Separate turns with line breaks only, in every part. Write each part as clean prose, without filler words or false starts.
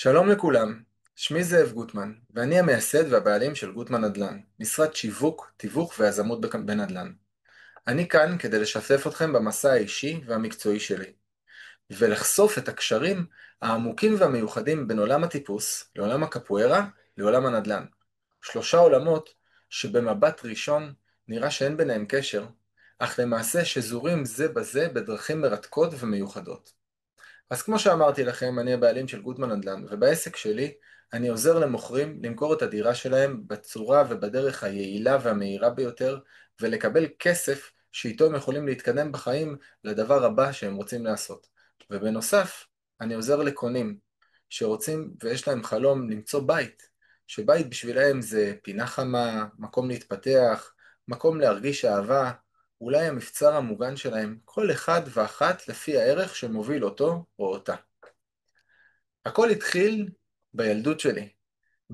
שלום לכולם, שמי זאב גוטמן, ואני המייסד והבעלים של גוטמן נדל"ן, משרד שיווק, תיווך ויזמות בנדל"ן. אני כאן כדי לשתף אתכם במסע האישי והמקצועי שלי, ולחשוף את הקשרים העמוקים והמיוחדים בין עולם הטיפוס לעולם הקפוארה לעולם הנדל"ן. שלושה עולמות שבמבט ראשון נראה שאין ביניהם קשר, אך למעשה שזורים זה בזה בדרכים מרתקות ומיוחדות. אז כמו שאמרתי לכם, אני הבעלים של גוטמן נדל"ן, ובעסק שלי אני עוזר למוכרים למכור את הדירה שלהם בצורה ובדרך היעילה והמהירה ביותר, ולקבל כסף שאיתו הם יכולים להתקדם בחיים לדבר הבא שהם רוצים לעשות. ובנוסף, אני עוזר לקונים שרוצים ויש להם חלום למצוא בית, שבית בשבילם זה פינה חמה, מקום להתפתח, מקום להרגיש אהבה, אולי המבצר המוגן שלהם, כל אחד ואחת לפי הערך שמוביל אותו או אותה. הכל התחיל בילדות שלי.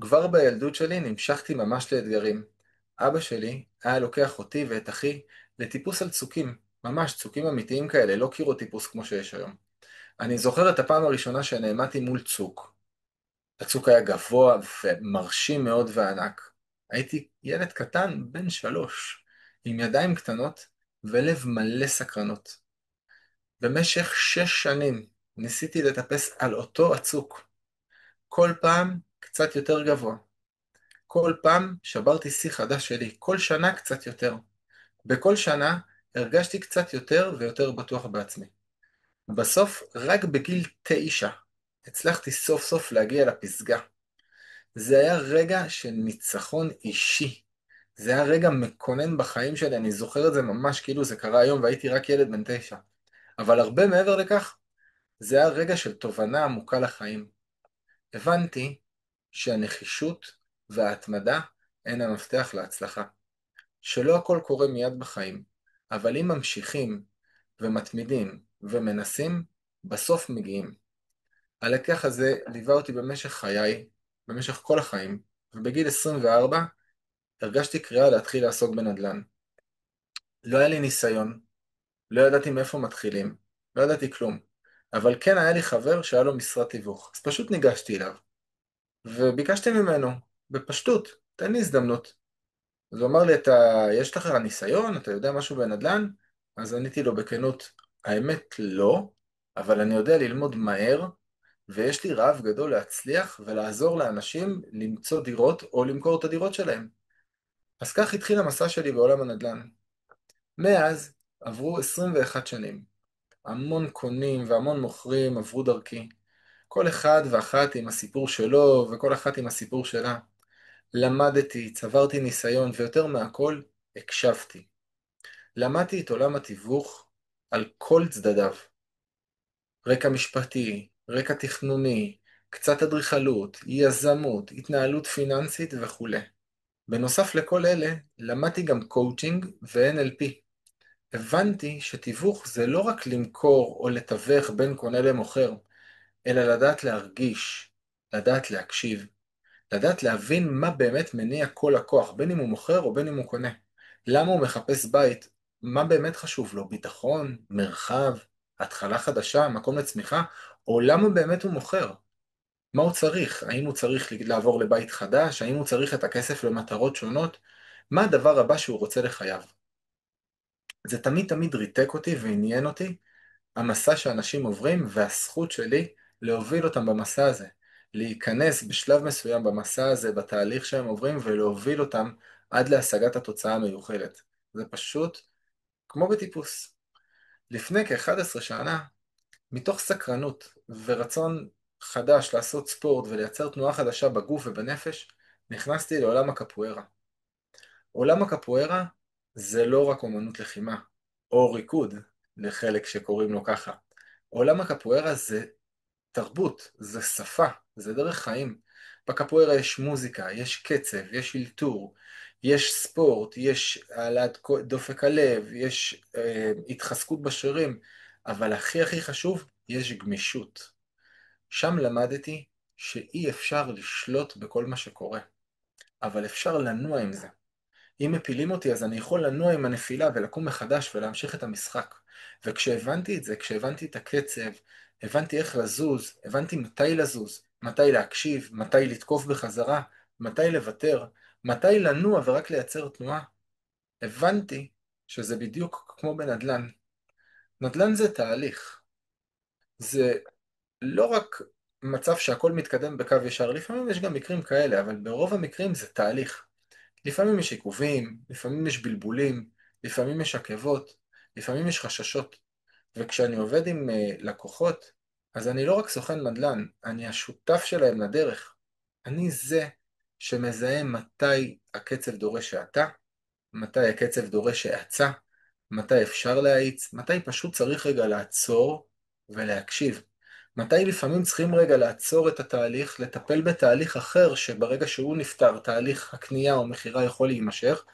כבר בילדות שלי נמשכתי ממש לאתגרים. אבא שלי היה לוקח אותי ואת אחי לטיפוס על צוקים, ממש צוקים אמיתיים כאלה, לא קירוטיפוס כמו שיש היום. אני זוכר את הפעם הראשונה שנעמדתי מול צוק. הצוק היה גבוה ומרשים מאוד וענק. הייתי ילד קטן, בן 3, עם ידיים קטנות ולב מלא סקרנות. במשך 6 שנים ניסיתי לטפס על אותו הצוק, כל פעם קצת יותר גבוה. כל פעם שברתי שיא חדש שלי, כל שנה קצת יותר. בכל שנה הרגשתי קצת יותר ויותר בטוח בעצמי. בסוף, רק בגיל 9, הצלחתי סוף סוף להגיע לפסגה. זה היה רגע של ניצחון אישי. זה היה רגע מכונן בחיים שלי, אני זוכר את זה ממש כאילו זה קרה היום והייתי רק ילד בן 9. אבל הרבה מעבר לכך, זה היה רגע של תובנה עמוקה לחיים. הבנתי שהנחישות וההתמדה הן המפתח להצלחה. שלא הכל קורה מיד בחיים, אבל אם ממשיכים ומתמידים ומנסים, בסוף מגיעים. הלקח הזה ליווה אותי במשך חיי, במשך כל החיים, ובגיל 24 הרגשתי קריאה להתחיל לעסוק בנדל"ן. לא היה לי ניסיון, לא ידעתי מאיפה מתחילים, לא ידעתי כלום, אבל כן היה לי חבר שהיה לו משרד תיווך, אז פשוט ניגשתי אליו, וביקשתי ממנו, בפשטות, תן לי הזדמנות. אז הוא אמר לי, יש לך ניסיון? אתה יודע משהו בנדל"ן? אז עניתי לו בכנות, האמת לא, אבל אני יודע ללמוד מהר, ויש לי רעב גדול להצליח ולעזור לאנשים למצוא דירות או למכור את הדירות שלהם. אז כך התחיל המסע שלי בעולם הנדל"ן. מאז עברו 21 שנים. המון קונים והמון מוכרים עברו דרכי. כל אחד ואחת עם הסיפור שלו וכל אחת עם הסיפור שלה. למדתי, צברתי ניסיון ויותר מהכל, הקשבתי. למדתי את עולם התיווך על כל צדדיו. רקע משפטי, רקע תכנוני, קצת אדריכלות, יזמות, התנהלות פיננסית וכו'. בנוסף לכל אלה, למדתי גם קואוצ'ינג ו-NLP. הבנתי שתיווך זה לא רק למכור או לתווך בין קונה למוכר, אלא לדעת להרגיש, לדעת להקשיב, לדעת להבין מה באמת מניע כל לקוח, בין אם הוא מוכר או בין אם הוא קונה. למה הוא מחפש בית, מה באמת חשוב לו, ביטחון, מרחב, התחלה חדשה, מקום לצמיחה, או למה באמת הוא מוכר. מה הוא צריך? האם הוא צריך לעבור לבית חדש? האם הוא צריך את הכסף למטרות שונות? מה הדבר הבא שהוא רוצה לחייו? זה תמיד תמיד ריתק אותי ועניין אותי, המסע שאנשים עוברים והזכות שלי להוביל אותם במסע הזה. להיכנס בשלב מסוים במסע הזה, בתהליך שהם עוברים, ולהוביל אותם עד להשגת התוצאה המיוחלת. זה פשוט כמו בטיפוס. לפני כ-11 שנה, מתוך סקרנות ורצון חדש לעשות ספורט ולייצר תנועה חדשה בגוף ובנפש, נכנסתי לעולם הקפוארה. עולם הקפוארה זה לא רק אומנות לחימה, או ריקוד, לחלק שקוראים לו ככה. עולם הקפוארה זה תרבות, זה שפה, זה דרך חיים. בקפוארה יש מוזיקה, יש קצב, יש אלתור, יש ספורט, יש העלאת דופק הלב, יש התחזקות בשרירים, אבל הכי הכי חשוב, יש גמישות. שם למדתי שאי אפשר לשלוט בכל מה שקורה, אבל אפשר לנוע עם זה. אם מפילים אותי אז אני יכול לנוע עם הנפילה ולקום מחדש ולהמשיך את המשחק. וכשהבנתי את זה, כשהבנתי את הקצב, הבנתי איך לזוז, הבנתי מתי לזוז, מתי להקשיב, מתי לתקוף בחזרה, מתי לוותר, מתי לנוע ורק לייצר תנועה. הבנתי שזה בדיוק כמו בנדל"ן. נדל"ן זה תהליך. זה לא רק מצב שהכל מתקדם בקו ישר, לפעמים יש גם מקרים כאלה, אבל ברוב המקרים זה תהליך. לפעמים יש עיכובים, לפעמים יש בלבולים, לפעמים יש עקבות, לפעמים יש חששות. וכשאני עובד עם לקוחות, אז אני לא רק סוכן נדל"ן, אני השותף שלהם לדרך. אני זה שמזהה מתי הקצב דורש האטה, מתי הקצב דורש האצה, מתי אפשר להאיץ, מתי פשוט צריך רגע לעצור ולהקשיב. מתי לפעמים צריכים רגע לעצור את התהליך, לטפל בתהליך אחר שברגע שהוא נפתר, תהליך הקנייה או מכירה יכול להימשך,